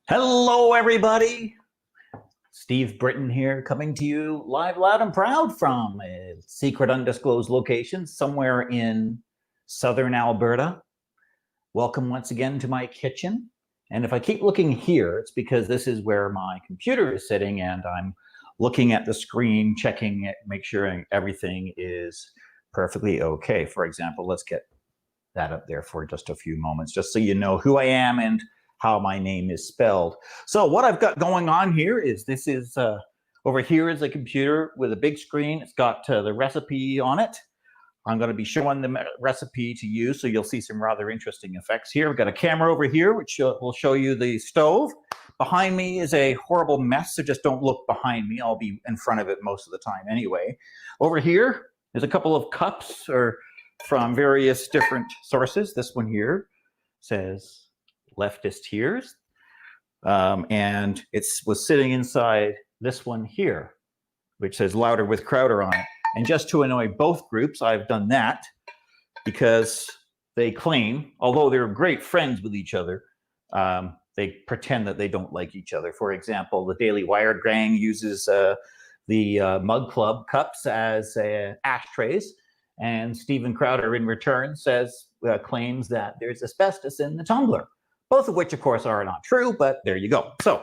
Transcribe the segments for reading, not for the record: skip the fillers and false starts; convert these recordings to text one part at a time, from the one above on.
Hello, everybody. Steve Britton here, coming to you live, loud, and proud from a secret, undisclosed location somewhere in southern Alberta. Welcome once again to my kitchen. And if I keep looking here, it's because this is where my computer is sitting, and I'm looking at the screen, checking it, make sure everything is perfectly okay. For example, let's get that up there for just a few moments, just so you know who I am and how my name is spelled. So what I've got going on here is over here is a computer with a big screen. It's got the recipe on it. I'm going to be showing the recipe to you, so you'll see some rather interesting effects here. We've got a camera over here, which will show you the stove. Behind me is a horrible mess, so just don't look behind me. I'll be in front of it most of the time anyway. Over here, there's a couple of cups from various different sources. This one here says leftist tears, and it was sitting inside this one here, which says louder with Crowder on it. And just to annoy both groups, I've done that because they claim, although they're great friends with each other, they pretend that they don't like each other. For example, the Daily Wire gang uses the Mug Club cups as ashtrays, and Stephen Crowder in return claims that there's asbestos in the tumbler. Both of which, of course, are not true, but there you go. So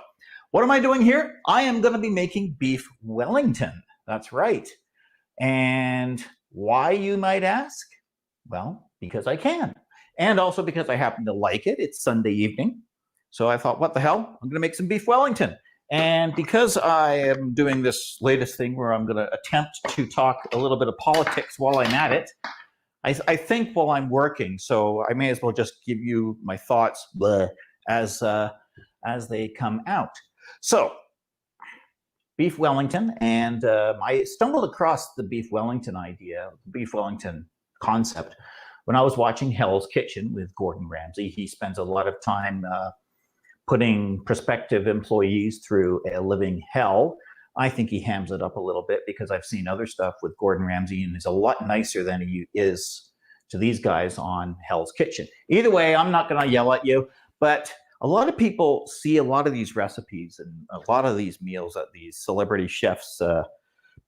what am I doing here? I am going to be making Beef Wellington. That's right. And why, you might ask? Well, because I can. And also because I happen to like it. It's Sunday evening. So I thought, what the hell? I'm going to make some Beef Wellington. And because I am doing this latest thing where I'm going to attempt to talk a little bit of politics while I'm at it, I think while I'm working, so I may as well just give you my thoughts as they come out. So, Beef Wellington, and I stumbled across the Beef Wellington idea, Beef Wellington concept, when I was watching Hell's Kitchen with Gordon Ramsay. He spends a lot of time putting prospective employees through a living hell. I think he hams it up a little bit because I've seen other stuff with Gordon Ramsay, and he's a lot nicer than he is to these guys on Hell's Kitchen. Either way, I'm not going to yell at you, but a lot of people see a lot of these recipes and a lot of these meals that these celebrity chefs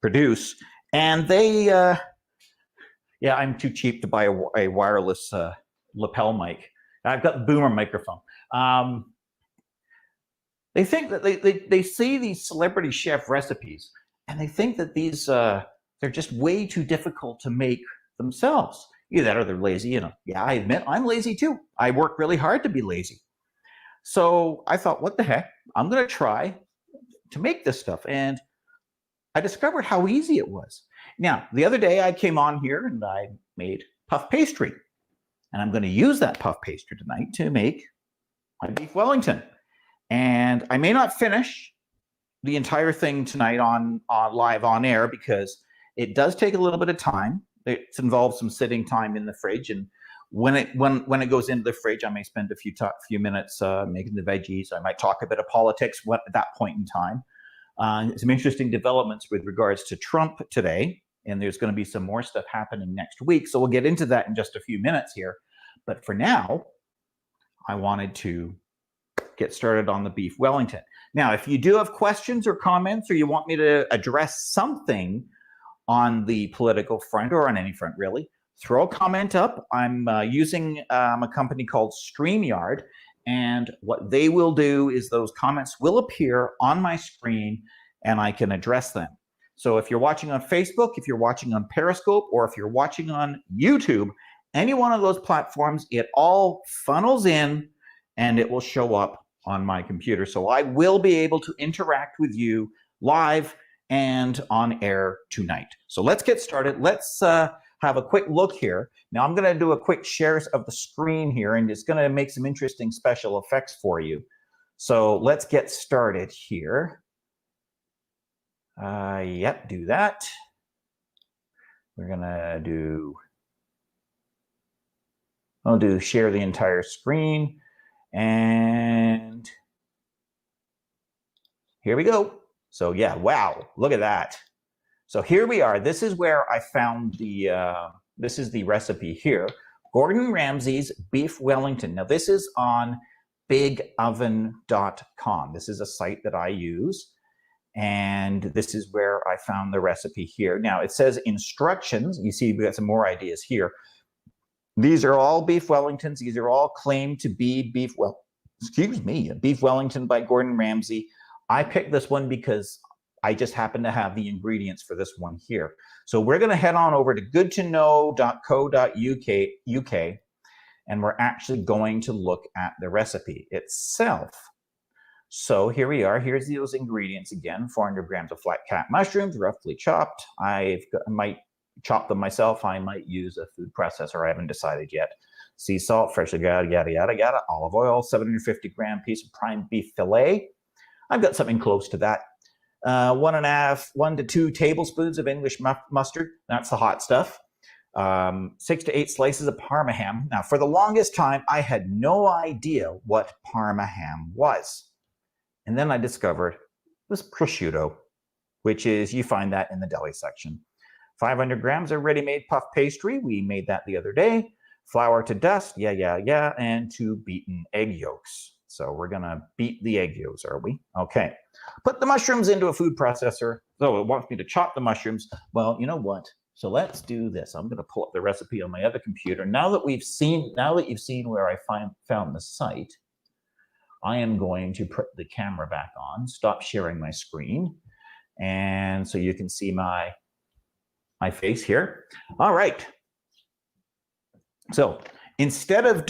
produce, and they, I'm too cheap to buy a wireless lapel mic. I've got the boomer microphone. They think that they see these celebrity chef recipes, and they think that these they're just way too difficult to make themselves. Either that or they're lazy. Yeah, I admit I'm lazy too. I work really hard to be lazy. So I thought, what the heck? I'm going to try to make this stuff, and I discovered how easy it was. Now, the other day I came on here and I made puff pastry, and I'm going to use that puff pastry tonight to make my Beef Wellington. And I may not finish the entire thing tonight on live on air because it does take a little bit of time. It involves some sitting time in the fridge, and when it goes into the fridge, I may spend a few minutes making the veggies. I might talk a bit of politics at that point in time. Some interesting developments with regards to Trump today, and there's going to be some more stuff happening next week. So we'll get into that in just a few minutes here. But for now, I wanted to get started on the Beef Wellington. Now, if you do have questions or comments, or you want me to address something on the political front or on any front really, throw a comment up. I'm using a company called StreamYard, and what they will do is those comments will appear on my screen and I can address them. So if you're watching on Facebook, if you're watching on Periscope, or if you're watching on YouTube, any one of those platforms, it all funnels in and it will show up on my computer. So I will be able to interact with you live and on air tonight. So let's get started. Let's have a quick look here. Now I'm going to do a quick share of the screen here, and it's going to make some interesting special effects for you. So let's get started here. Yep, do that. We're going to I'll do share the entire screen. And here we go. So yeah, wow, look at that. So here we are. This is where I found this is the recipe here. Gordon Ramsay's Beef Wellington. Now this is on bigoven.com. This is a site that I use, and this is where I found the recipe here. Now, it says instructions. You see, we got some more ideas here. These are all Beef Wellingtons. These are all claimed to be Beef Wellington by Gordon Ramsay. I picked this one because I just happen to have the ingredients for this one here. So we're going to head on over to goodtoknow.co.uk, and we're actually going to look at the recipe itself. So here we are. Here's those ingredients again. 400 grams of flat cat mushrooms, roughly chopped. I might chop them myself. I might use a food processor. I haven't decided yet. Sea salt, freshly yada, yada, yada, yada. Olive oil, 750-gram piece of prime beef fillet. I've got something close to that. 1 to 2 tablespoons of English mustard. That's the hot stuff. 6 to 8 slices of Parma ham. Now, for the longest time, I had no idea what Parma ham was. And then I discovered it was prosciutto, which is, you find that in the deli section. 500 grams of ready-made puff pastry. We made that the other day. Flour to dust, and 2 beaten egg yolks. So we're gonna beat the egg yolks, are we? Okay. Put the mushrooms into a food processor. So it wants me to chop the mushrooms. Well, you know what? So let's do this. I'm gonna pull up the recipe on my other computer. Now that you've seen where I found the site, I am going to put the camera back on, stop sharing my screen, and so you can see my face here. All right. So instead of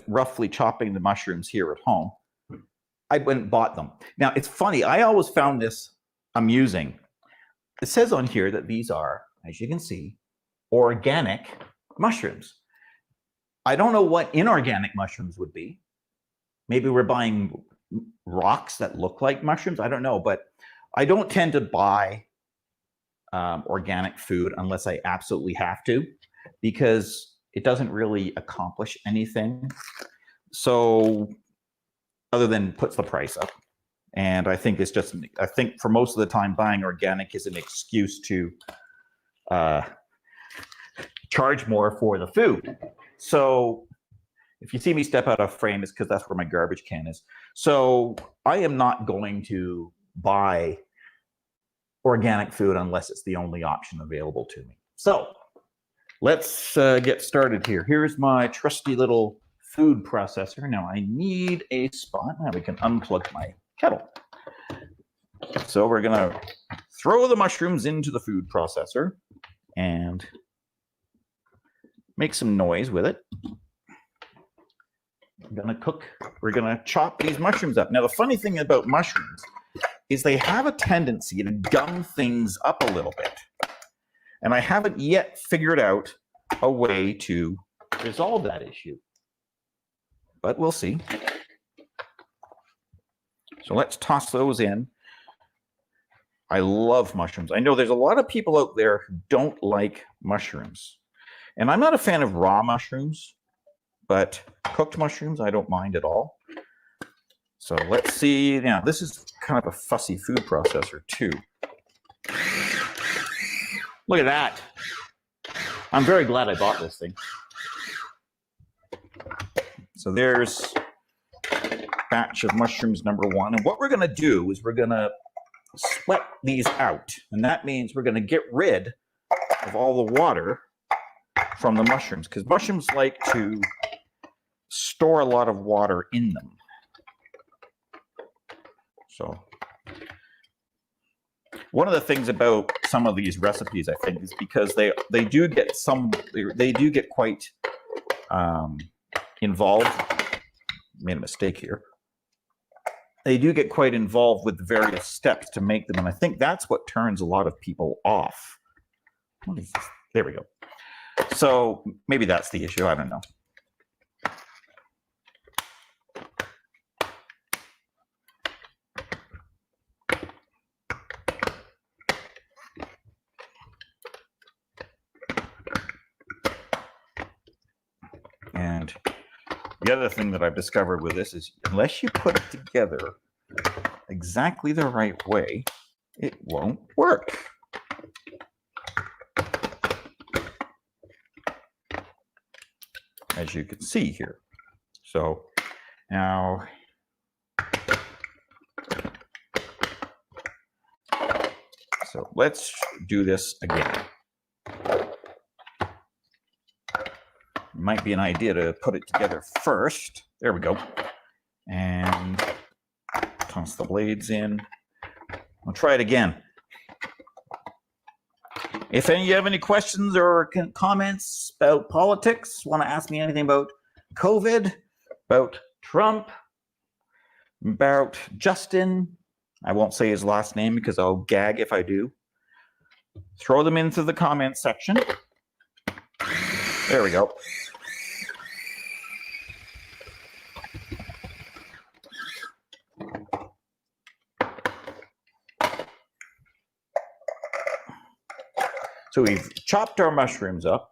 roughly chopping the mushrooms here at home, I went and bought them. Now, it's funny. I always found this amusing. It says on here that these are, as you can see, organic mushrooms. I don't know what inorganic mushrooms would be. Maybe we're buying rocks that look like mushrooms. I don't know, but I don't tend to buy organic food unless I absolutely have to, because it doesn't really accomplish anything. So other than puts the price up. And I think it's just, I think for most of the time buying organic is an excuse to charge more for the food. So if you see me step out of frame, it's because that's where my garbage can is. So I am not going to buy organic food unless it's the only option available to me. So let's get started here. Here's my trusty little food processor. Now I need a spot. Now we can unplug my kettle. So we're gonna throw the mushrooms into the food processor and make some noise with it. We're gonna chop these mushrooms up. Now the funny thing about mushrooms is they have a tendency to gum things up a little bit. And I haven't yet figured out a way to resolve that issue. But we'll see. So let's toss those in. I love mushrooms. I know there's a lot of people out there who don't like mushrooms. And I'm not a fan of raw mushrooms, but cooked mushrooms I don't mind at all. So let's see. Now, this is kind of a fussy food processor too. Look at that. I'm very glad I bought this thing. So there's batch of mushrooms number 1. And what we're going to do is we're going to sweat these out. And that means we're going to get rid of all the water from the mushrooms, because mushrooms like to store a lot of water in them. So one of the things about some of these recipes, I think, is because they do get quite involved. Made a mistake here. They do get quite involved with the various steps to make them, and I think that's what turns a lot of people off. What is this? There we go. So maybe that's the issue. I don't know. And the other thing that I've discovered with this is unless you put it together exactly the right way, it won't work. As you can see here. So now, so let's do this again. Might be an idea to put it together first. There we go. And toss the blades in. I'll try it again. If you have any questions or comments about politics, want to ask me anything about COVID, about Trump, about Justin, I won't say his last name because I'll gag if I do, throw them into the comments section. There we go. So we've chopped our mushrooms up.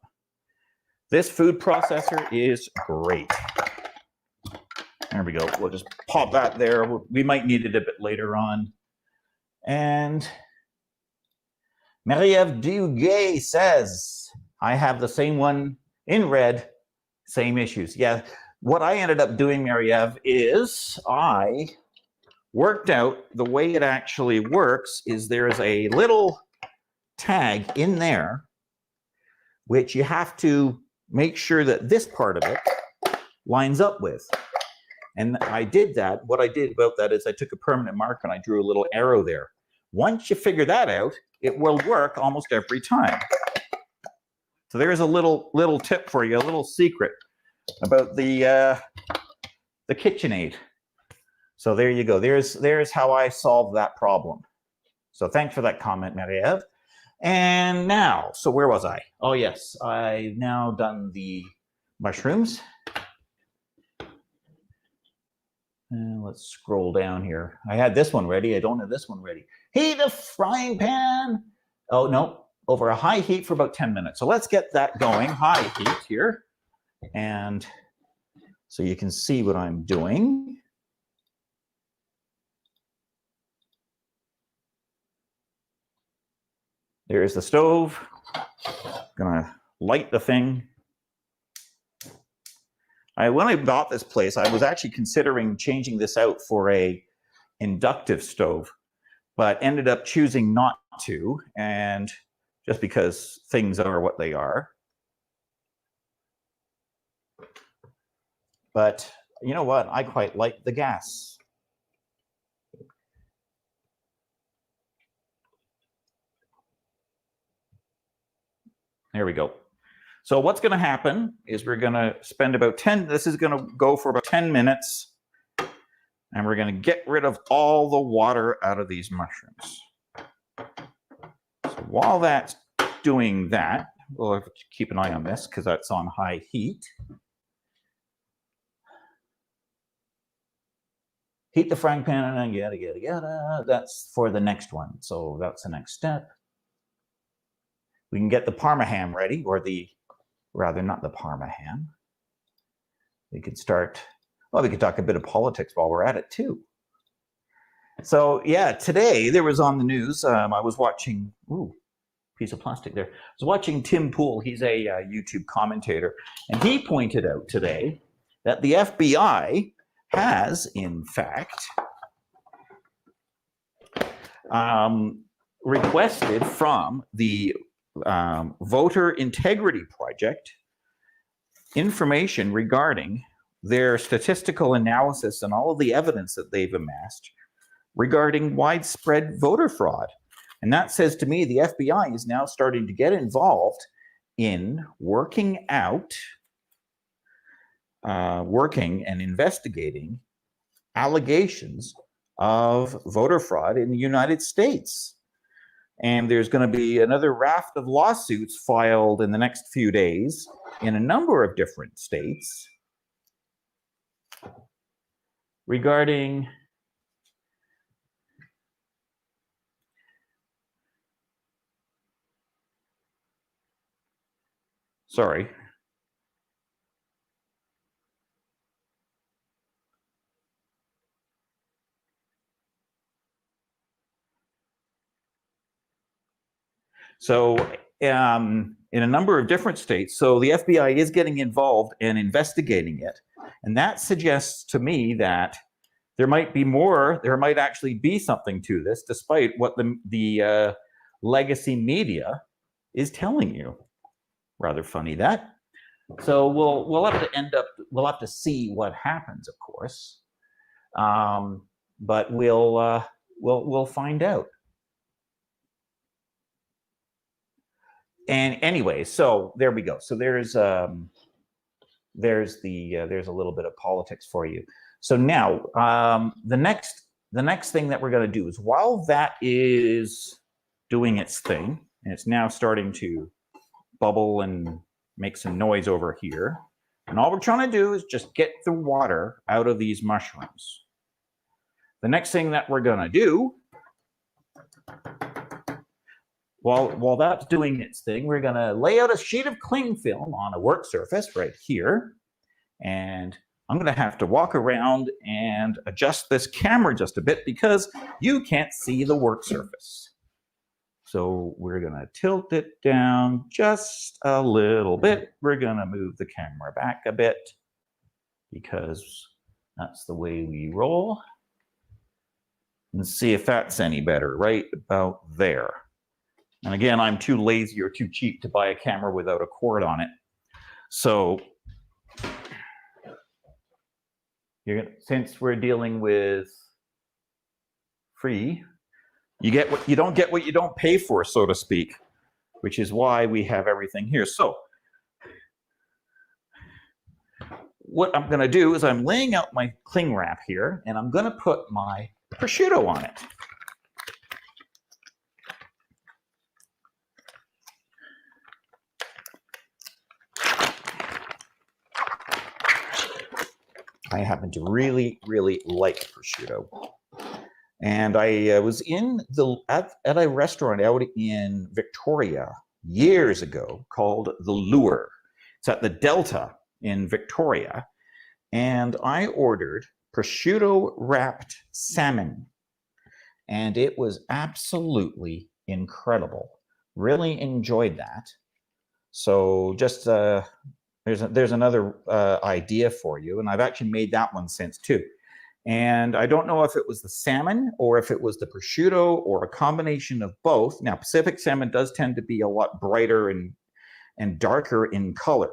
This food processor is great. There we go. We'll just pop that there. We might need it a bit later on. And Marie-Ève Duguay says, I have the same one in red, same issues. Yeah, what I ended up doing, Marie-Ève, is I worked out the way it actually works is there's a little tag in there, which you have to make sure that this part of it lines up with. And I did that. What I did about that is I took a permanent marker and I drew a little arrow there. Once you figure that out, it will work almost every time. So there's a little tip for you, a little secret about the KitchenAid. So there you go. There's how I solved that problem. So thanks for that comment, Marie-Ève. And now, so where was I? Oh yes, I've now done the mushrooms. And let's scroll down here. I had this one ready. I don't have this one ready. Heat a frying pan. Oh no, over a high heat for about 10 minutes. So let's get that going. High heat here. And so you can see what I'm doing. There's the stove. Gonna light the thing. When I bought this place, I was actually considering changing this out for a inductive stove, but ended up choosing not to, and just because things are what they are. But you know what? I quite like the gas. There we go. So what's going to happen is we're going to spend about 10, this is going to go for about 10 minutes, and we're going to get rid of all the water out of these mushrooms. So while that's doing that, we'll have to keep an eye on this because that's on high heat. Heat the frying pan and yada, yada, yada. That's for the next one. So that's the next step. We can get the Parma ham ready, or rather not the Parma ham. We could start, well, we could talk a bit of politics while we're at it too. So yeah, today there was on the news, I was watching, ooh, piece of plastic there. I was watching Tim Pool, he's a YouTube commentator, and he pointed out today that the FBI has, in fact, requested from the Voter Integrity Project information regarding their statistical analysis and all of the evidence that they've amassed regarding widespread voter fraud. And that says to me the FBI is now starting to get involved in working and investigating allegations of voter fraud in the United States. And there's going to be another raft of lawsuits filed in the next few days in a number of different states regarding sorry. So in a number of different states, so the FBI is getting involved and investigating it. And that suggests to me that there might be more, there might actually be something to this, despite what the legacy media is telling you. Rather funny that. So we'll have to see what happens, of course. But we'll find out. And anyway, so there we go. So there's a little bit of politics for you. So now the next thing that we're going to do is, while that is doing its thing, and it's now starting to bubble and make some noise over here, and all we're trying to do is just get the water out of these mushrooms. The next thing that we're going to do, while that's doing its thing, we're going to lay out a sheet of cling film on a work surface right here, and I'm going to have to walk around and adjust this camera just a bit because you can't see the work surface. So we're going to tilt it down just a little bit. We're going to move the camera back a bit because that's the way we roll. And see if that's any better, right about there. And again, I'm too lazy or too cheap to buy a camera without a cord on it. So since we're dealing with free, you don't get what you don't pay for, so to speak, which is why we have everything here. So what I'm going to do is I'm laying out my cling wrap here, and I'm going to put my prosciutto on it. I happen to really, really like prosciutto. And I was at a restaurant out in Victoria years ago called The Lure. It's at the Delta in Victoria. And I ordered prosciutto wrapped salmon. And it was absolutely incredible. Really enjoyed that. So just there's another idea for you, and I've actually made that one since too. And I don't know if it was the salmon or if it was the prosciutto or a combination of both. Now, Pacific salmon does tend to be a lot brighter and darker in color,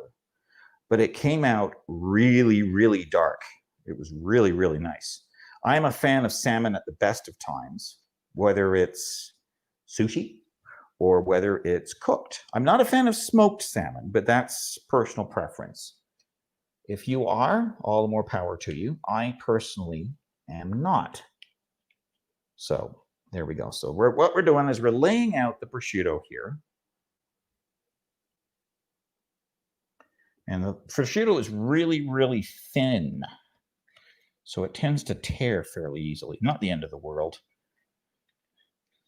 but it came out really, really dark. It was really, really nice. I'm a fan of salmon at the best of times, whether it's sushi or whether it's cooked. I'm not a fan of smoked salmon, but that's personal preference. If you are, all the more power to you. I personally am not. So there we go. So what we're doing is we're laying out the prosciutto here. And the prosciutto is really, really thin. So it tends to tear fairly easily. Not the end of the world.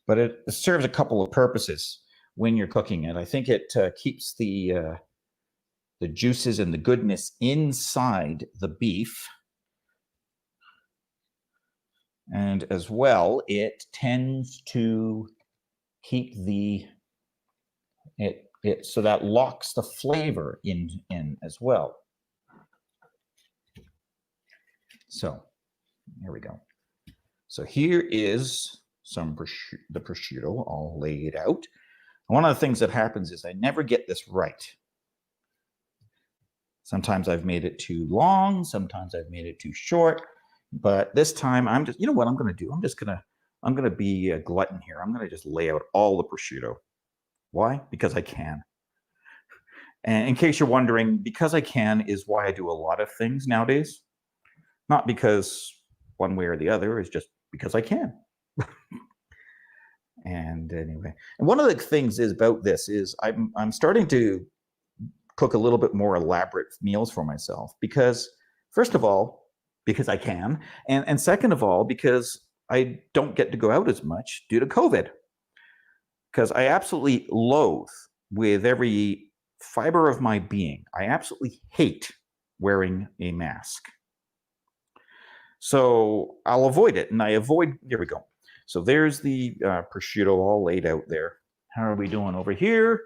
But it serves a couple of purposes when you're cooking it. I think it keeps the juices and the goodness inside the beef. And as well, it tends to keep so that locks the flavor in as well. So here we go. So here is the prosciutto all laid out. One of the things that happens is I never get this right. Sometimes I've made it too long, sometimes I've made it too short, but this time I'm just, you know what I'm going to do? I'm going to be a glutton here. I'm going to just lay out all the prosciutto. Why? Because I can. And in case you're wondering, because I can is why I do a lot of things nowadays. Not because one way or the other, it's just because I can. And anyway, and one of the things is about this is I'm starting to cook a little bit more elaborate meals for myself because, first of all, because I can, and second of all, because I don't get to go out as much due to COVID. Because I absolutely loathe, with every fiber of my being, I absolutely hate wearing a mask. So I'll avoid it, and here we go. So there's the prosciutto all laid out there. How are we doing over here?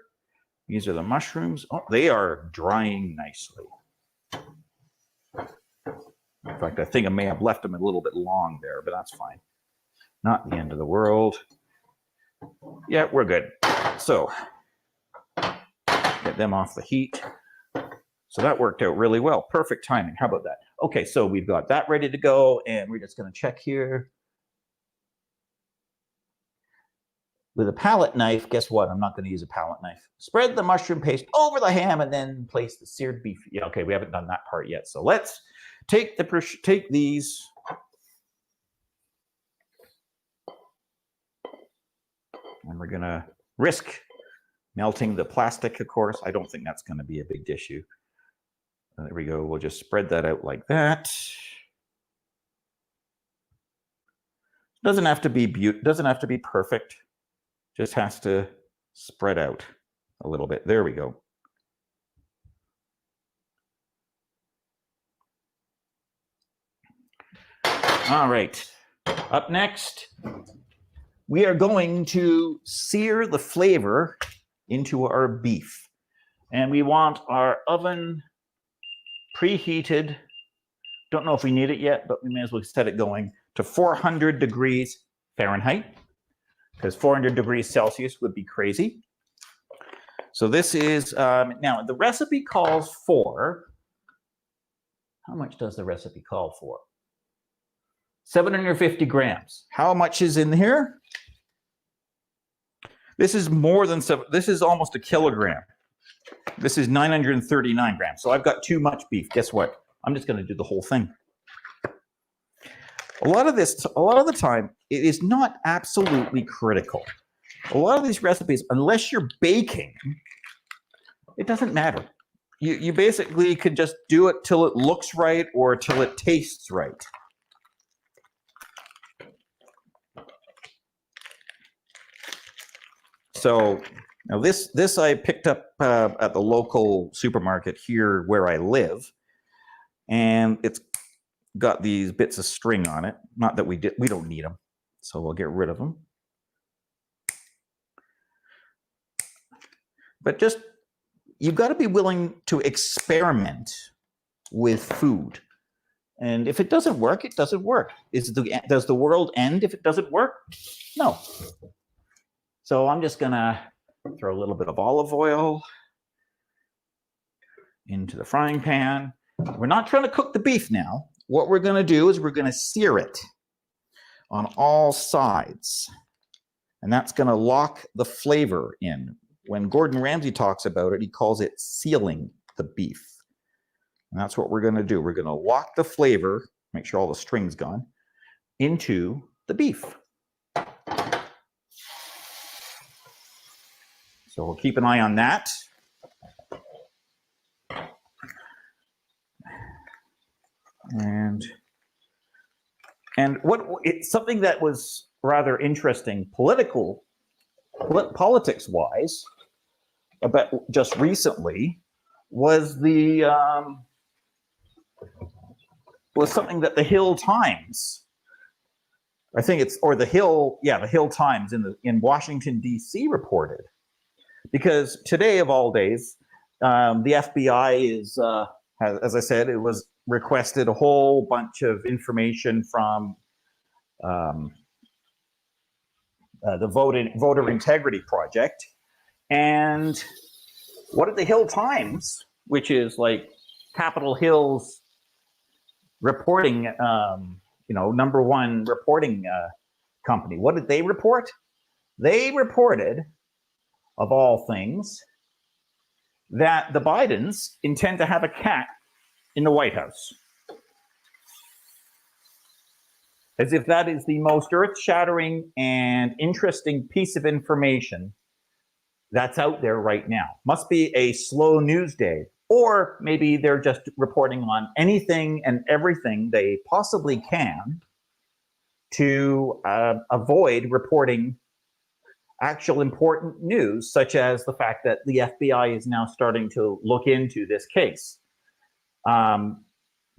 These are the mushrooms. Oh, they are drying nicely. fact, I think I may have left them a little bit long there, but that's fine. Not the end of the world. Yeah, we're good. So, get them off the heat. So that worked out really well. Perfect timing. How about that? Okay, so we've got that ready to go, and we're just going to check here. With a palette knife, guess what? I'm not going to use a palette knife. Spread the mushroom paste over the ham and then place the seared beef. Yeah, okay, we haven't done that part yet. So let's take these. And we're going to risk melting the plastic, of course. I don't think that's going to be a big issue. There we go. We'll just spread that out like that. Doesn't have to be perfect. Just has to spread out a little bit. There we go. All right. Up next, we are going to sear the flavor into our beef. And we want our oven preheated. Don't know if we need it yet, but we may as well set it going to 400 degrees Fahrenheit, because 400 degrees Celsius would be crazy. So this is, now the recipe calls for, how much does the recipe call for? 750 grams. How much is in here? This is more than this is almost a kilogram. This is 939 grams. So I've got too much beef. Guess what? I'm just going to do the whole thing. A lot of the time, it is not absolutely critical. A lot of these recipes, unless you're baking, it doesn't matter. You basically can just do it till it looks right or till it tastes right. So now this I picked up at the local supermarket here where I live, and it's got these bits of string on it. Not that we don't need them, so we'll get rid of them. But just, you've got to be willing to experiment with food. And if it doesn't work, it doesn't work. Does the world end if it doesn't work? No. So I'm just going to throw a little bit of olive oil into the frying pan. We're not trying to cook the beef now. What we're going to do is we're going to sear it on all sides. And that's going to lock the flavor in. When Gordon Ramsay talks about it, he calls it sealing the beef. And that's what we're going to do. We're going to lock the flavor, make sure all the string's gone, into the beef. So we'll keep an eye on that. And it's something that was rather interesting politics-wise, about just recently, was something that the Hill Times, I think it's, or the Hill Times in Washington D.C. reported, because today of all days, the FBI is, as I said, it was requested a whole bunch of information from the Voter Integrity Project. And what did the Hill Times, which is like Capitol Hill's reporting, #1 reporting company, what did they report? They reported, of all things, that the Bidens intend to have a cat in the White House. As if that is the most earth-shattering and interesting piece of information that's out there right now. Must be a slow news day. Or maybe they're just reporting on anything and everything they possibly can to avoid reporting actual important news, such as the fact that the FBI is now starting to look into this case.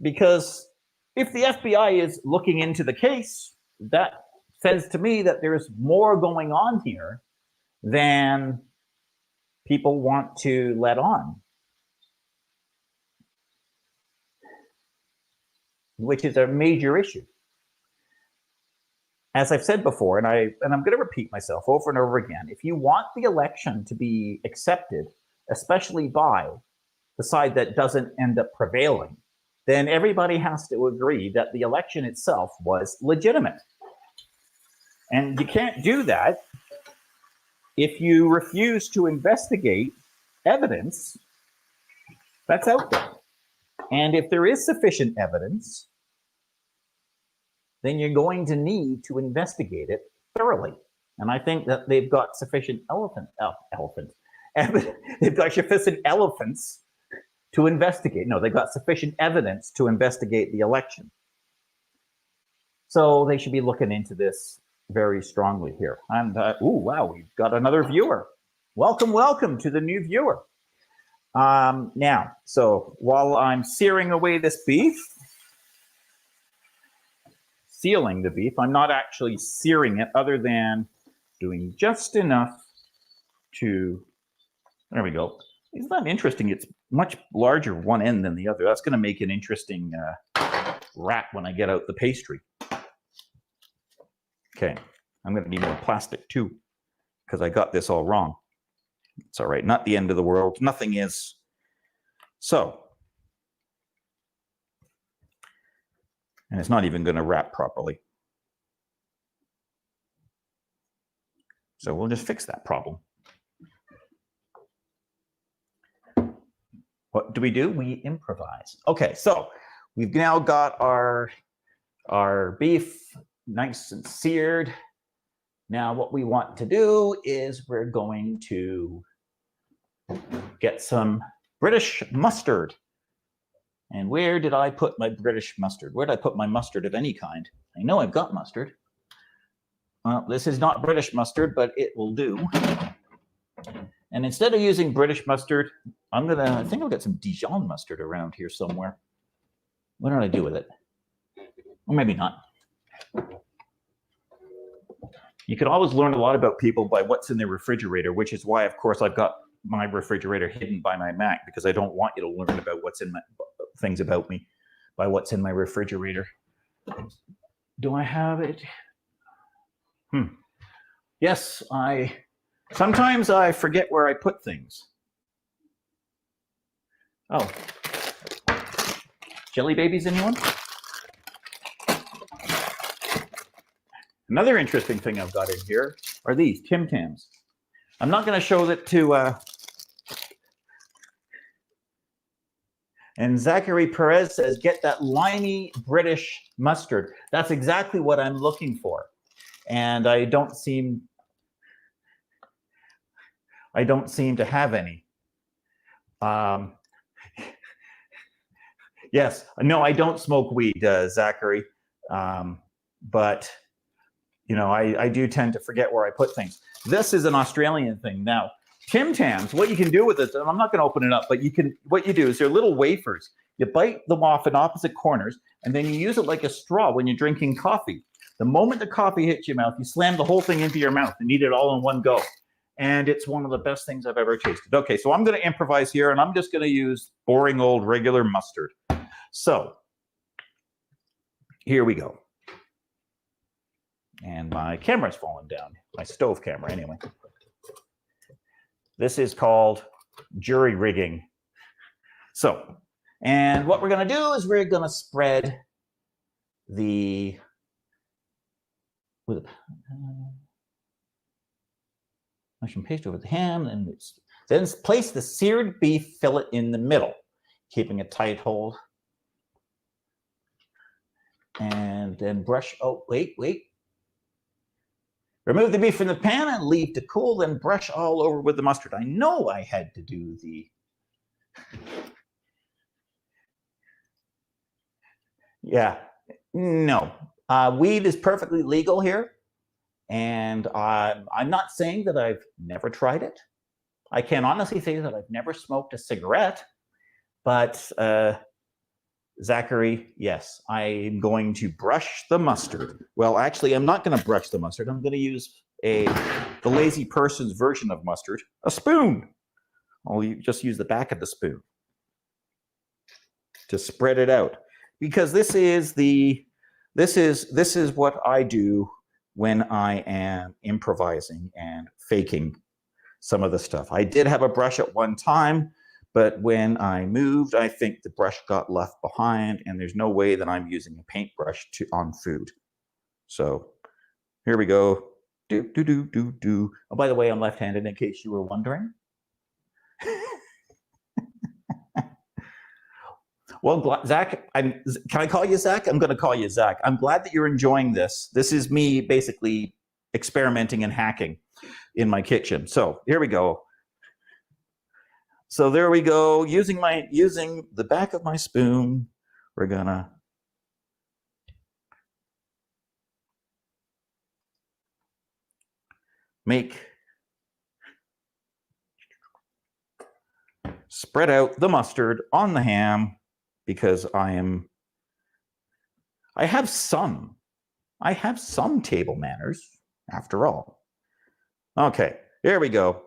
Because if the FBI is looking into the case, that says to me that there's more going on here than people want to let on. which is a major issue. As I've said before, and I'm going to repeat myself over and over again, if you want the election to be accepted, especially by the side that doesn't end up prevailing, then everybody has to agree that the election itself was legitimate. And you can't do that if you refuse to investigate evidence that's out there. And if there is sufficient evidence, then you're going to need to investigate it thoroughly. And I think that they've got sufficient they've got sufficient elephants to investigate. No, they've got sufficient evidence to investigate the election. So they should be looking into this very strongly here. And, oh, wow, we've got another viewer. Welcome, welcome to the new viewer. Now, so while I'm searing away this beef, sealing the beef, I'm not actually searing it other than doing just enough to, there we go. Isn't that interesting? It's much larger one end than the other. That's going to make an interesting wrap when I get out the pastry. Okay, I'm going to need more plastic too, because I got this all wrong. It's all right, not the end of the world. Nothing is. So, and it's not even going to wrap properly. So we'll just fix that problem. What do? We improvise. Okay, so we've now got our beef nice and seared. Now what we want to do is we're going to get some British mustard. And where did I put my British mustard? Where did I put my mustard of any kind? I know I've got mustard. Well, this is not British mustard, but it will do. And instead of using British mustard, I think I'll get some Dijon mustard around here somewhere. What did I do with it? Or maybe not. You can always learn a lot about people by what's in their refrigerator, which is why, of course, I've got my refrigerator hidden by my Mac, because I don't want you to learn about what's in my things about me by what's in my refrigerator. Do I have it? Yes, sometimes I forget where I put things. Oh. Jelly babies, anyone? Another interesting thing I've got in here are these Tim Tams. I'm not going to show that to and Zachary Perez says, get that limey British mustard. That's exactly what I'm looking for. And I don't seem to have any. Yes, no, I don't smoke weed, Zachary. But, you know, I do tend to forget where I put things. This is an Australian thing. Now, Tim Tams, what you can do with it, and I'm not going to open it up, but what you do is they're little wafers. You bite them off in opposite corners, and then you use it like a straw when you're drinking coffee. The moment the coffee hits your mouth, you slam the whole thing into your mouth and eat it all in one go. And it's one of the best things I've ever tasted. Okay, so I'm going to improvise here, and I'm just going to use boring old regular mustard. So, here we go. And my camera's fallen down. My stove camera, anyway. This is called jury rigging. So, and what we're going to do is we're going to spread the mash and paste over the ham, and then place the seared beef fillet in the middle, keeping a tight hold. And then brush, oh, wait. Remove the beef from the pan and leave to cool, then brush all over with the mustard. I know I had to do the... Yeah, no. Weed is perfectly legal here. And I'm not saying that I've never tried it. I can honestly say that I've never smoked a cigarette. But Zachary, yes, I'm going to brush the mustard. Well, actually, I'm not going to brush the mustard. I'm going to use the lazy person's version of mustard, a spoon. I'll just use the back of the spoon to spread it out. because this is what I do when I am improvising and faking some of the stuff. I did have a brush at one time, but when I moved, I think the brush got left behind, and there's no way that I'm using a paintbrush on food. So here we go. Do, do, do, do, do. Oh, by the way, I'm left-handed in case you were wondering. Well, Zach, can I call you Zach? I'm going to call you Zach. I'm glad that you're enjoying this. This is me basically experimenting and hacking in my kitchen. So here we go. So there we go. Using the back of my spoon, we're gonna spread out the mustard on the ham, because I have some table manners after all. Okay, here we go.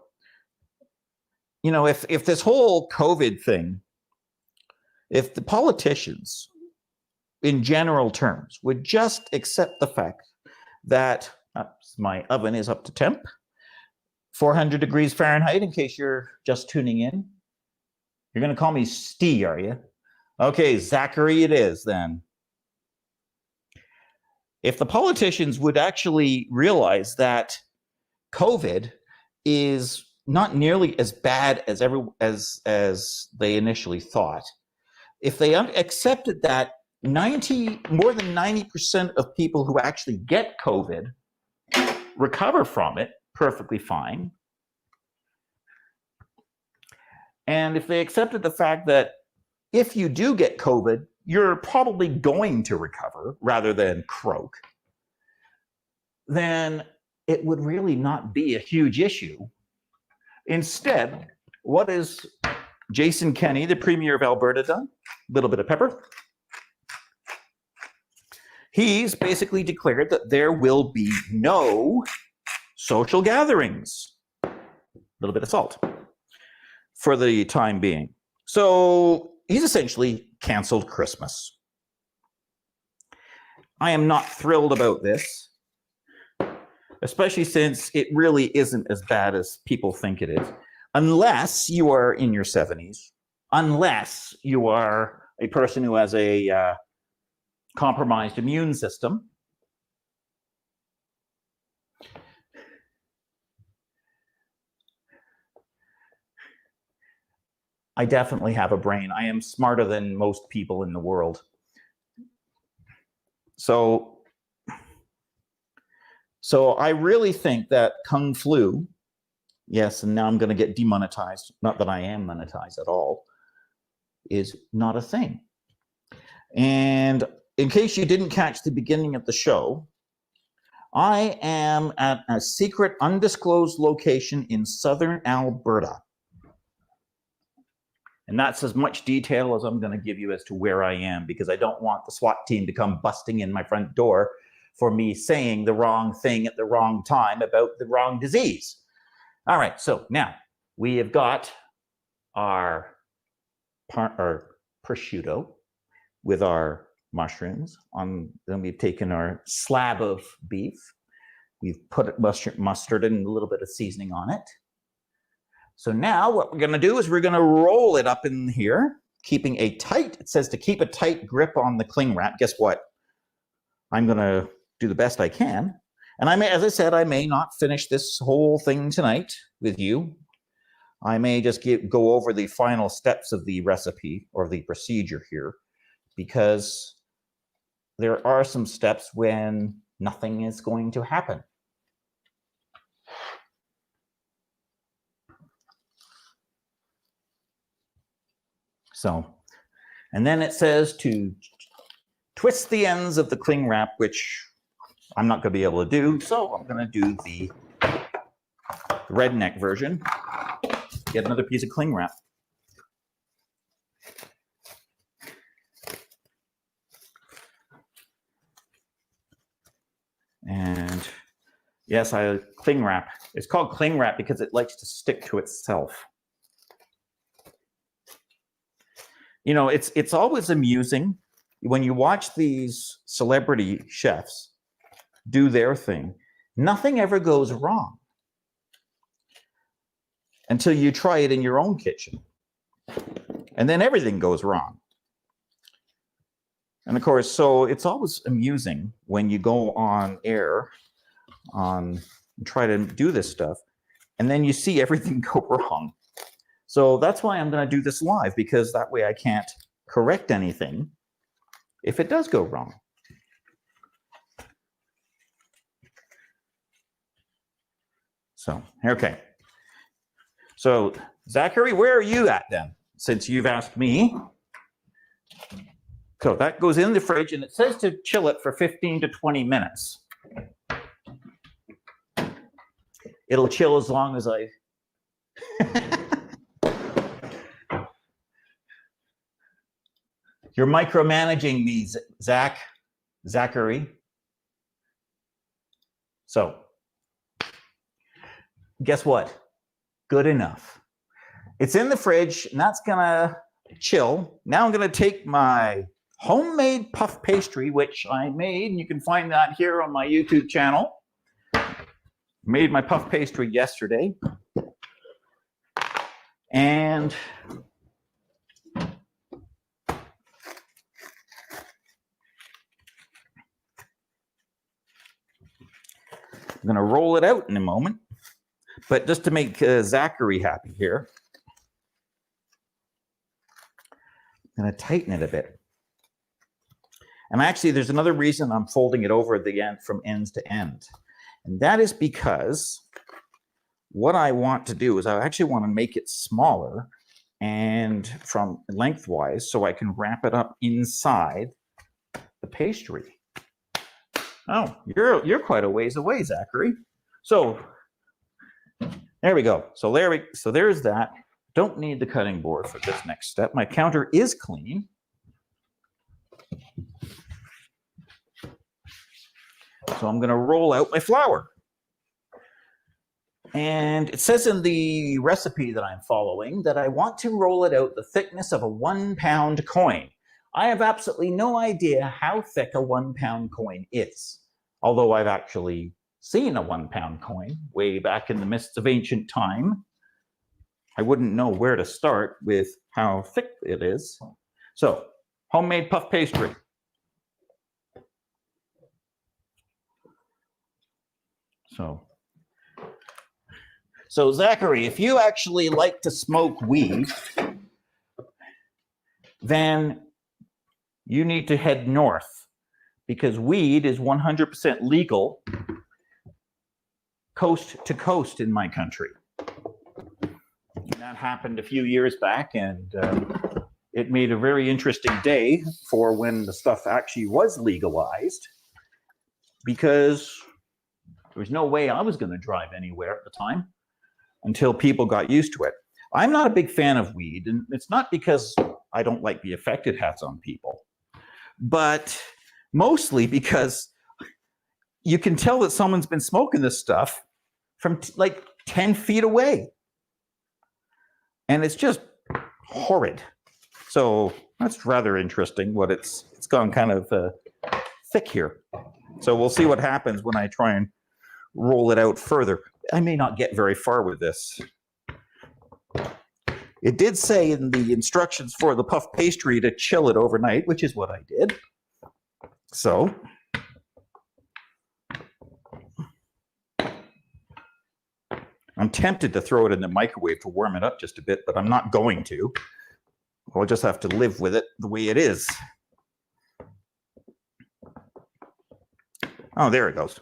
You know, if this whole COVID thing, if the politicians in general terms would just accept the fact that my oven is up to temp, 400 degrees Fahrenheit, in case you're just tuning in. You're going to call me Steve, are you? Okay, Zachary it is then. If the politicians would actually realize that COVID is not nearly as bad as they initially thought, if they accepted that more than 90% of people who actually get COVID recover from it perfectly fine, and if they accepted the fact that if you do get COVID, you're probably going to recover rather than croak, then it would really not be a huge issue. Instead, what is Jason Kenney, the Premier of Alberta, done? A little bit of pepper. He's basically declared that there will be no social gatherings. A little bit of salt for the time being. So he's essentially canceled Christmas. I am not thrilled about this, especially since it really isn't as bad as people think it is, unless you are in your 70s, unless you are a person who has a compromised immune system. I definitely have a brain. I am smarter than most people in the world. So I really think that Kung Flu, yes, and now I'm going to get demonetized, not that I am monetized at all, is not a thing. And in case you didn't catch the beginning of the show, I am at a secret undisclosed location in southern Alberta. And that's as much detail as I'm going to give you as to where I am, because I don't want the SWAT team to come busting in my front door for me saying the wrong thing at the wrong time about the wrong disease. All right, so now we have got our prosciutto with our mushrooms on. Then we've taken our slab of beef. We've put mustard and a little bit of seasoning on it. So now what we're going to do is we're going to roll it up in here, keeping a tight, it says to keep a tight grip on the cling wrap. Guess what? I'm going to do the best I can. And I may, as I said, I may not finish this whole thing tonight with you. I may just go over the final steps of the recipe or the procedure here, because there are some steps when nothing is going to happen. So, and then it says to twist the ends of the cling wrap, which I'm not going to be able to do, so I'm going to do the redneck version. Get another piece of cling wrap. And yes, cling wrap. It's called cling wrap because it likes to stick to itself. You know, it's always amusing when you watch these celebrity chefs do their thing, nothing ever goes wrong until you try it in your own kitchen. And then everything goes wrong. And of course, so it's always amusing when you go on air and try to do this stuff, and then you see everything go wrong. So that's why I'm going to do this live, because that way I can't correct anything if it does go wrong. So, okay. So, Zachary, where are you at then, since you've asked me? So that goes in the fridge, and it says to chill it for 15 to 20 minutes. It'll chill as long as I... You're micromanaging me, Zachary. So, guess what? Good enough. It's in the fridge, and that's gonna chill. Now I'm gonna take my homemade puff pastry, which I made, and you can find that here on my YouTube channel. Made my puff pastry yesterday. And I'm going to roll it out in a moment, but just to make Zachary happy here, I'm going to tighten it a bit. And actually, there's another reason I'm folding it over at the end from ends to end. And that is because what I want to do is I actually want to make it smaller and from lengthwise so I can wrap it up inside the pastry. Oh, you're quite a ways away, Zachary. So there we go. So there's that. Don't need the cutting board for this next step. My counter is clean. So I'm going to roll out my flour. And it says in the recipe that I'm following that I want to roll it out the thickness of a 1 pound coin. I have absolutely no idea how thick a 1 pound coin is, although I've actually seen a 1 pound coin way back in the mists of ancient time. I wouldn't know where to start with how thick it is. So, homemade puff pastry. So Zachary, if you actually like to smoke weed, then you need to head north, because weed is 100% legal coast to coast in my country. And that happened a few years back, and it made a very interesting day for when the stuff actually was legalized, because there was no way I was going to drive anywhere at the time until people got used to it. I'm not a big fan of weed, and it's not because I don't like the effect it has on people, but mostly because you can tell that someone's been smoking this stuff from like 10 feet away. And it's just horrid. So that's rather interesting what it's gone kind of thick here. So we'll see what happens when I try and roll it out further. I may not get very far with this. It did say in the instructions for the puff pastry to chill it overnight, which is what I did. So I'm tempted to throw it in the microwave to warm it up just a bit, but I'm not going to. I'll just have to live with it the way it is. Oh, there it goes.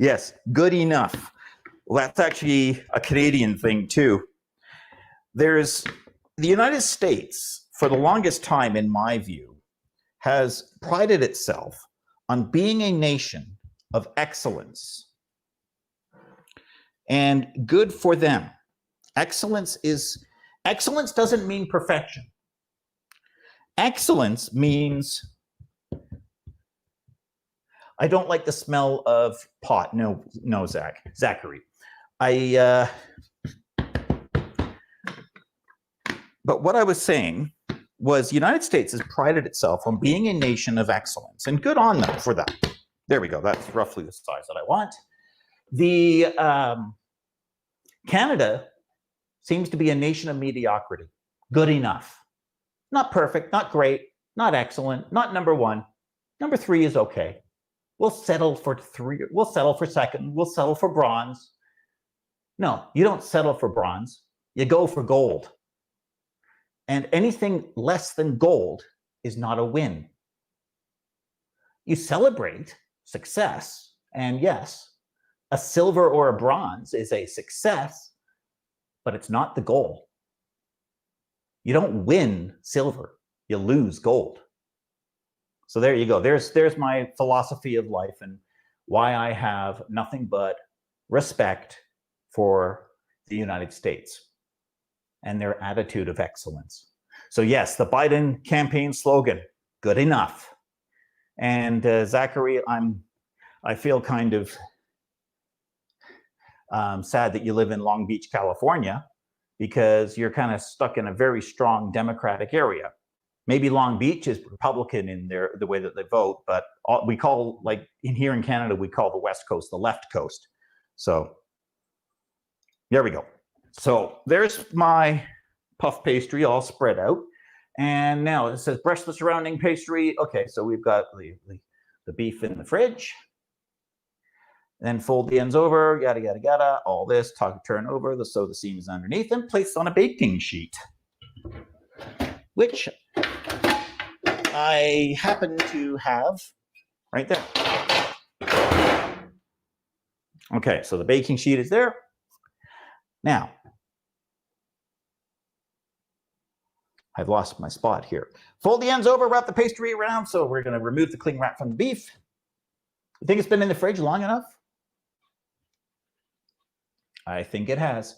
Yes, good enough. Well, that's actually a Canadian thing too. The United States, for the longest time, in my view, has prided itself on being a nation of excellence. And good for them. Excellence doesn't mean perfection. Excellence means I don't like the smell of pot. No, Zachary. But what I was saying was the United States has prided itself on being a nation of excellence, and good on them for that. There we go. That's roughly the size that I want. The Canada seems to be a nation of mediocrity. Good enough. Not perfect, not great, not excellent, not number one. Number three is okay. We'll settle for three. We'll settle for second. We'll settle for bronze. No, you don't settle for bronze. You go for gold. And anything less than gold is not a win. You celebrate success. And yes, a silver or a bronze is a success, but it's not the goal. You don't win silver, you lose gold. So there you go. There's my philosophy of life and why I have nothing but respect for the United States and their attitude of excellence. So yes, the Biden campaign slogan, good enough. And Zachary, I feel kind of sad that you live in Long Beach, California, because you're kind of stuck in a very strong Democratic area. Maybe Long Beach is Republican in the way that they vote, but we call, like here in Canada, we call the West Coast the left coast. So there we go. So there's my puff pastry all spread out. And now it says brush the surrounding pastry. Okay, so we've got the beef in the fridge. Then fold the ends over, yada, yada, yada. All this, turn over, sew the seams underneath, and place on a baking sheet, which I happen to have right there. Okay, so the baking sheet is there. Now, I've lost my spot here. Fold the ends over, wrap the pastry around. So we're going to remove the cling wrap from the beef. You think it's been in the fridge long enough? I think it has.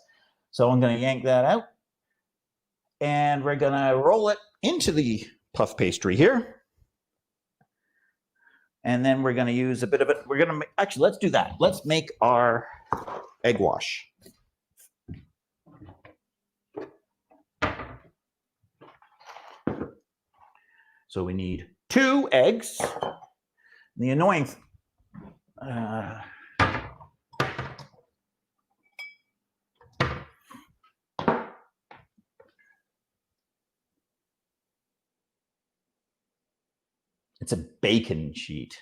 So I'm going to yank that out. And we're going to roll it into the puff pastry here. And then we're going to use a bit of it. We're going to actually, let's do that. Let's make our egg wash. So we need 2 eggs. The annoying it's a bacon sheet.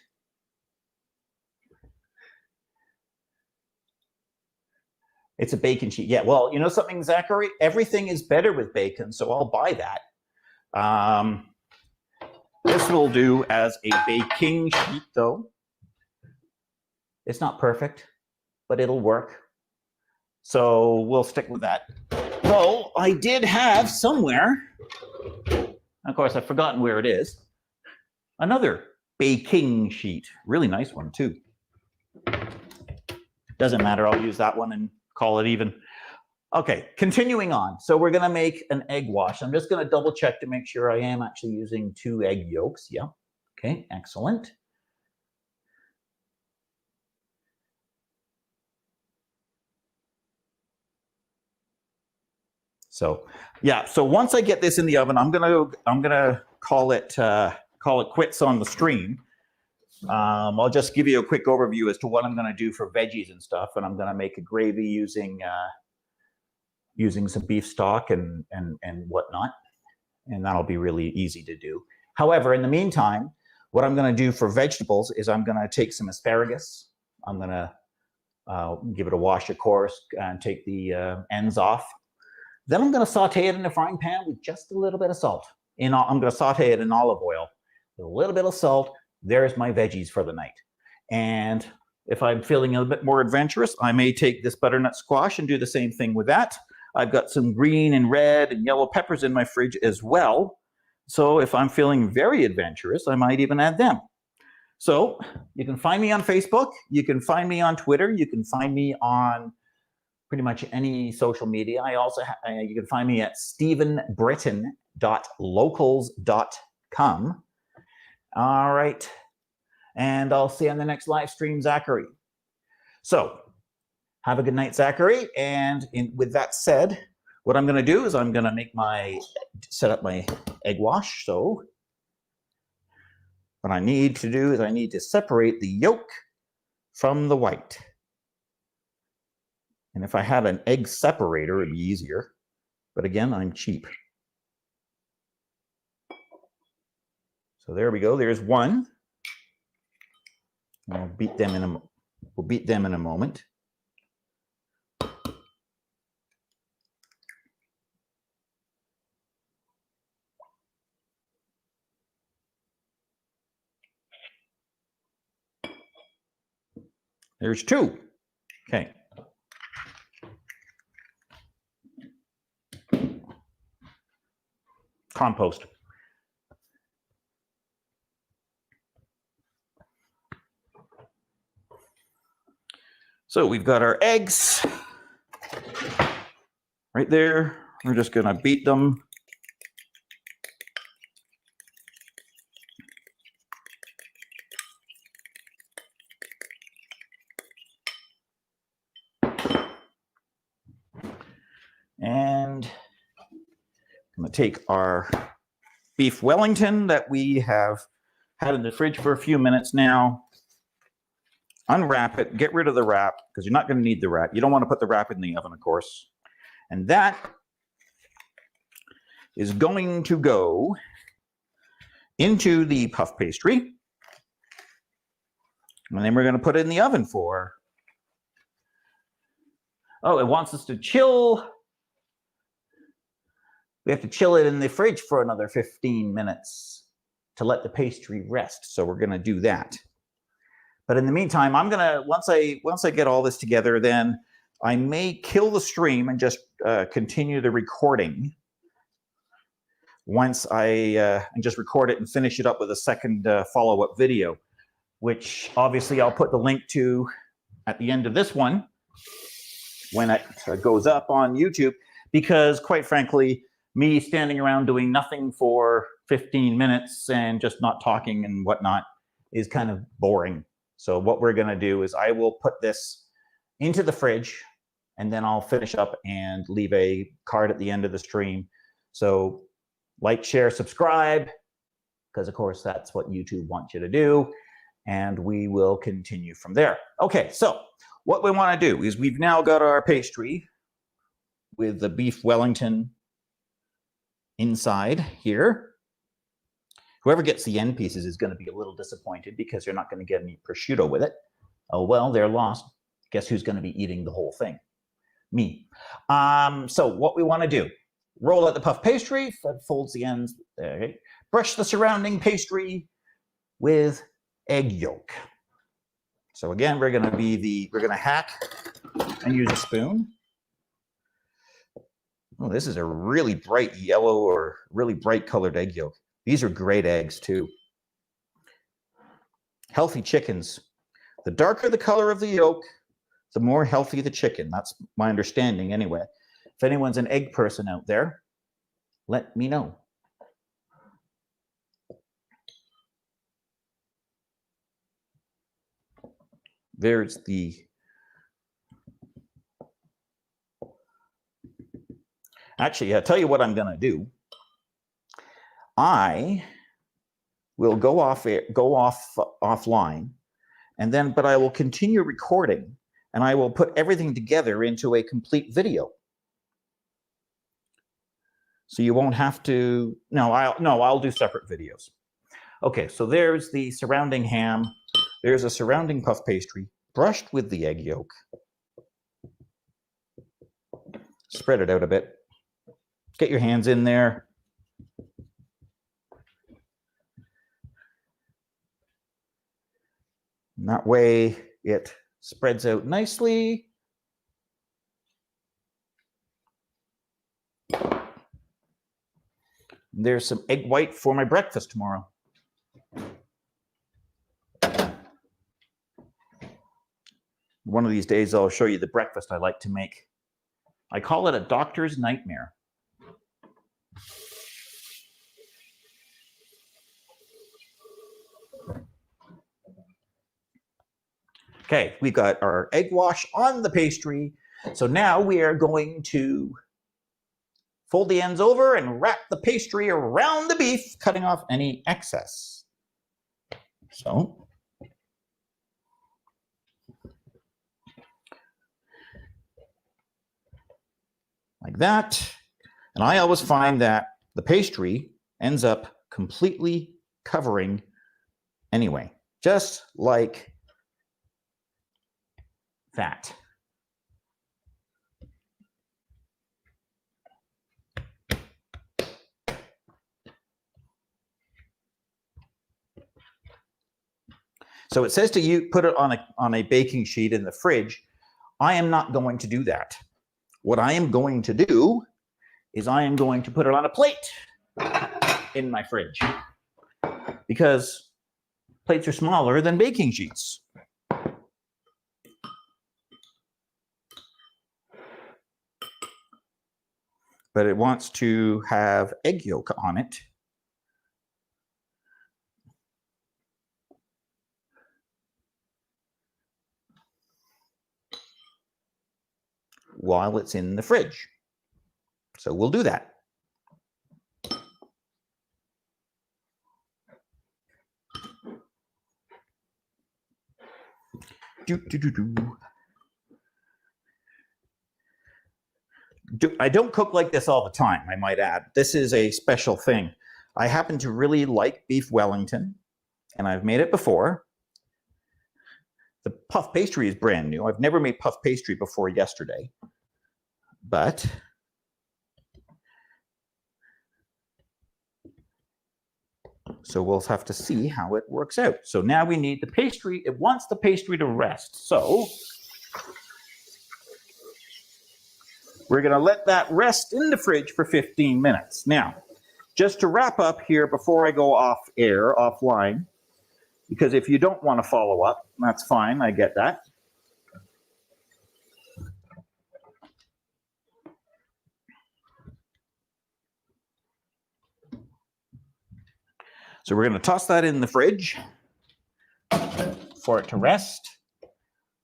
It's a bacon sheet. Yeah, well, you know something, Zachary? Everything is better with bacon, so I'll buy that. This will do as a baking sheet, though. It's not perfect, but it'll work. So we'll stick with that. Though I did have somewhere, of course, I've forgotten where it is, another baking sheet. Really nice one, too. Doesn't matter. I'll use that one and call it even. Okay, continuing on. So we're going to make an egg wash. I'm just going to double check to make sure I am actually using 2 egg yolks. Yeah. Okay, excellent. So, yeah, so once I get this in the oven, I'm going to call it quits on the stream. I'll just give you a quick overview as to what I'm going to do for veggies and stuff, and I'm going to make a gravy using some beef stock and whatnot, and that'll be really easy to do. However, in the meantime, what I'm going to do for vegetables is I'm going to take some asparagus. I'm going to give it a wash, of course, and take the ends off. Then I'm going to saute it in a frying pan with just a little bit of salt. I'm going to saute it in olive oil with a little bit of salt. There's my veggies for the night. And if I'm feeling a bit more adventurous, I may take this butternut squash and do the same thing with that. I've got some green and red and yellow peppers in my fridge as well. So if I'm feeling very adventurous, I might even add them. So you can find me on Facebook. You can find me on Twitter. You can find me on pretty much any social media. I also you can find me at stephenbritton.locals.com. All right. And I'll see you on the next live stream, Zachary. So have a good night, Zachary. And with that said, what I'm going to do is I'm going to set up my egg wash. So what I need to do is I need to separate the yolk from the white. And if I had an egg separator, it'd be easier. But again, I'm cheap. So there we go. There's one. We'll beat them in a moment. There's two. Okay. Compost. So we've got our eggs right there. We're just going to beat them. And I'm going to take our Beef Wellington that we have had in the fridge for a few minutes now, unwrap it, get rid of the wrap, because you're not going to need the wrap. You don't want to put the wrap in the oven, of course. And that is going to go into the puff pastry. And then we're going to put it in the oven for, it wants us to chill. We have to chill it in the fridge for another 15 minutes to let the pastry rest. So we're going to do that. But in the meantime, I'm going to, once I get all this together, then I may kill the stream and just continue the recording. Once and just record it and finish it up with a second follow-up video, which obviously I'll put the link to at the end of this one when it goes up on YouTube, because quite frankly, me standing around doing nothing for 15 minutes and just not talking and whatnot is kind of boring. So what we're going to do is I will put this into the fridge, and then I'll finish up and leave a card at the end of the stream. So like, share, subscribe, because of course that's what YouTube wants you to do. And we will continue from there. Okay, so what we want to do is we've now got our pastry with the Beef Wellington inside here. Whoever gets the end pieces is going to be a little disappointed because you're not going to get any prosciutto with it. Oh, well, they're lost. Guess who's going to be eating the whole thing? Me. So what we want to do, roll out the puff pastry, folds the ends, okay. Brush the surrounding pastry with egg yolk. So again, we're going to hack and use a spoon. Oh, this is a really bright yellow or really bright colored egg yolk. These are great eggs too. Healthy chickens. The darker the color of the yolk, the more healthy the chicken. That's my understanding anyway. If anyone's an egg person out there, let me know. There's the Actually, I'll tell you what I'm going to do. I will go offline, and then, but I will continue recording, and I will put everything together into a complete video. So you won't have to. I'll do separate videos. Okay, so there's the surrounding ham. There's a surrounding puff pastry brushed with the egg yolk. Spread it out a bit. Get your hands in there. And that way it spreads out nicely. There's some egg white for my breakfast tomorrow. One of these days I'll show you the breakfast I like to make. I call it a doctor's nightmare. Okay, we've got our egg wash on the pastry. So now we are going to fold the ends over and wrap the pastry around the beef, cutting off any excess. So like that. And I always find that the pastry ends up completely covering anyway, just like that. So it says to you put it on a baking sheet in the fridge. I am not going to do that. What I am going to do is I am going to put it on a plate in my fridge, because plates are smaller than baking sheets. But it wants to have egg yolk on it. While it's in the fridge. So we'll do that. I don't cook like this all the time, I might add. This is a special thing. I happen to really like Beef Wellington, and I've made it before. The puff pastry is brand new. I've never made puff pastry before yesterday. But so we'll have to see how it works out. So now we need the pastry. It wants the pastry to rest. So we're going to let that rest in the fridge for 15 minutes. Now, just to wrap up here before I go off air, offline, because if you don't want to follow up, that's fine. I get that. So we're going to toss that in the fridge for it to rest,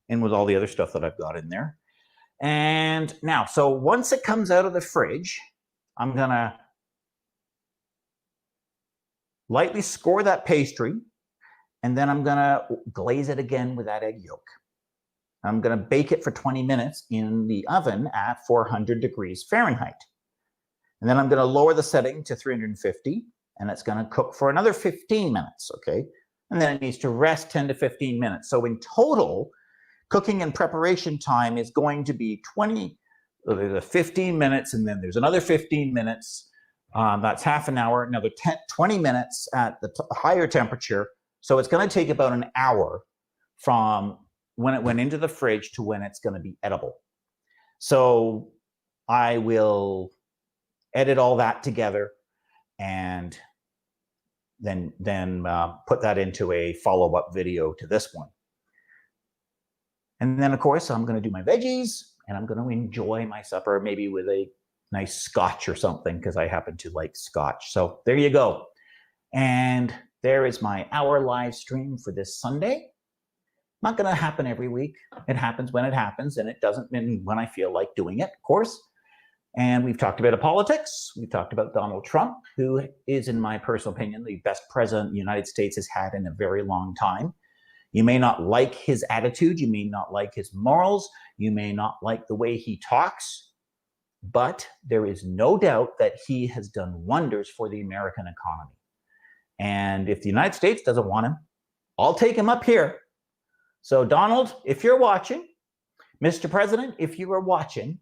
and with all the other stuff that I've got in there. And now, so once it comes out of the fridge, I'm going to lightly score that pastry, and then I'm going to glaze it again with that egg yolk. I'm going to bake it for 20 minutes in the oven at 400 degrees Fahrenheit. And then I'm going to lower the setting to 350, and it's going to cook for another 15 minutes, okay? And then it needs to rest 10 to 15 minutes. So in total, cooking and preparation time is going to be 15 minutes, and then there's another 15 minutes. That's half an hour, another 20 minutes at the higher temperature. So it's going to take about an hour from when it went into the fridge to when it's going to be edible. So I will edit all that together and then put that into a follow-up video to this one. And then, of course, I'm going to do my veggies, and I'm going to enjoy my supper, maybe with a nice scotch or something, because I happen to like scotch. So there you go. And there is my hour live stream for this Sunday. Not going to happen every week. It happens when it happens, and it doesn't mean when I feel like doing it, of course. And we've talked about politics. We've talked about Donald Trump, who is, in my personal opinion, the best president the United States has had in a very long time. You may not like his attitude. You may not like his morals. You may not like the way he talks. But there is no doubt that he has done wonders for the American economy. And if the United States doesn't want him, I'll take him up here. So Donald, if you're watching, Mr. President, if you are watching,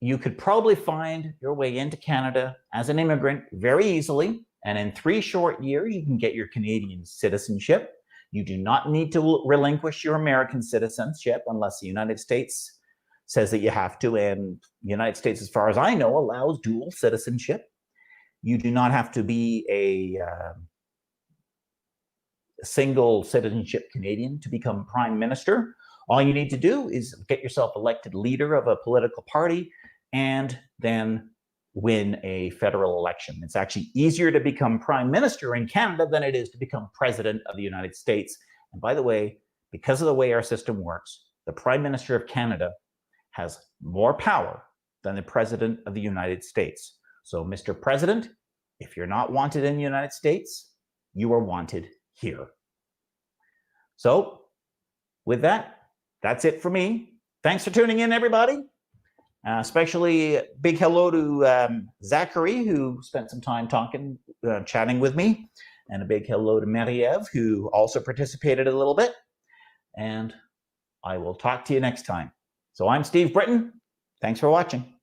you could probably find your way into Canada as an immigrant very easily. And in 3 short years, you can get your Canadian citizenship. You do not need to relinquish your American citizenship unless the United States says that you have to. And the United States, as far as I know, allows dual citizenship. You do not have to be a single citizenship Canadian to become prime minister. All you need to do is get yourself elected leader of a political party and then win a federal election. It's actually easier to become prime minister in Canada than it is to become president of the United States. And by the way, because of the way our system works, the Prime Minister of Canada has more power than the President of the United States. So, Mr. President, if you're not wanted in the United States, you are wanted here. So, with that, that's it for me. Thanks for tuning in, everybody. Especially big hello to Zachary, who spent some time chatting with me. And a big hello to Marie-Ève, who also participated a little bit. And I will talk to you next time. So I'm Steve Britton. Thanks for watching.